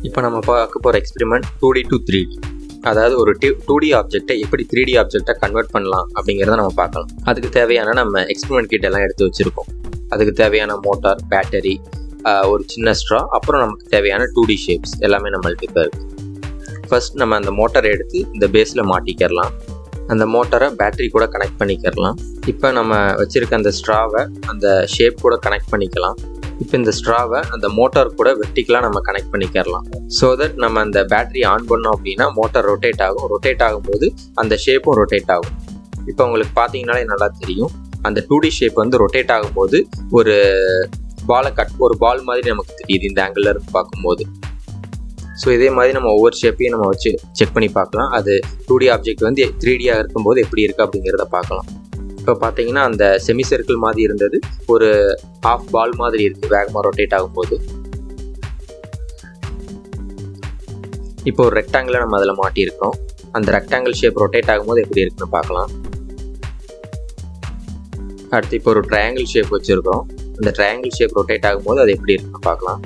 இப்போ நம்ம பார்க்க போகிற எக்ஸ்பெரிமெண்ட் 2D to 3D, அதாவது ஒரு 2D ஆப்ஜெக்டை எப்படி 3D ஆப்ஜெக்டாக கன்வெர்ட் பண்ணலாம் அப்படிங்கிறத நம்ம பார்க்கலாம். அதுக்கு தேவையான நம்ம எக்ஸ்பெரிமெண்ட் கிட் எல்லாம் எடுத்து வச்சுருக்கோம். அதுக்கு தேவையான மோட்டார், பேட்டரி, ஒரு சின்ன ஸ்ட்ரா, அப்புறம் நமக்கு தேவையான 2D ஷேப்ஸ் எல்லாமே நம்மள்ட்ட இப்போ இருக்குது. ஃபர்ஸ்ட் நம்ம அந்த மோட்டரை எடுத்து இந்த பேஸில் மாட்டிக்கிறலாம். அந்த மோட்டரை பேட்டரி கூட கனெக்ட் பண்ணிக்கிறலாம். இப்போ நம்ம வச்சுருக்க அந்த ஸ்ட்ராவை அந்த ஷேப் கூட கனெக்ட் பண்ணிக்கலாம். இப்போ இந்த ஸ்ட்ராவை அந்த மோட்டார் கூட வெர்டிக்கலாக நம்ம கனெக்ட் பண்ணிக்கிறலாம். ஸோ தட் நம்ம அந்த பேட்டரி ஆன் பண்ணோம் அப்படின்னா மோட்டார் ரொட்டேட் ஆகும். ரொட்டேட் ஆகும்போது அந்த ஷேப்பும் ரொட்டேட் ஆகும். இப்போ உங்களுக்கு பார்த்தீங்கன்னாலே நல்லா தெரியும், அந்த 2D ஷேப் வந்து ரொட்டேட் ஆகும்போது ஒரு ஒரு பால் மாதிரி நமக்கு தெரியுது இந்த ஆங்கிளில் இருந்து பார்க்கும்போது. ஸோ இதே மாதிரி நம்ம ஒவ்வொரு ஷேப்பையும் நம்ம வச்சு செக் பண்ணி பார்க்கலாம். அது 2D ஆப்ஜெக்ட் வந்து 3Dயாக இருக்கும்போது எப்படி இருக்குது அப்படிங்கிறத பார்க்கலாம். இப்போ பார்த்தீங்கன்னா அந்த செமி சர்க்கிள் மாதிரி இருந்தது ஒரு ஹாஃப் பால் மாதிரி இருக்குது வேகமாக ரொட்டேட் ஆகும்போது. இப்போ ஒரு ரெக்டாங்கிளை நம்ம அதில் மாட்டியிருக்கோம். அந்த ரெக்டாங்கிள் ஷேப் ரொட்டேட் ஆகும்போது எப்படி இருக்குன்னு பார்க்கலாம். அடுத்து இப்போ ஒரு ட்ரையாங்கிள் ஷேப் வச்சுருக்கோம். அந்த ட்ரையாங்கிள் ஷேப் ரொட்டேட் ஆகும்போது அது எப்படி இருக்குன்னு பார்க்கலாம்.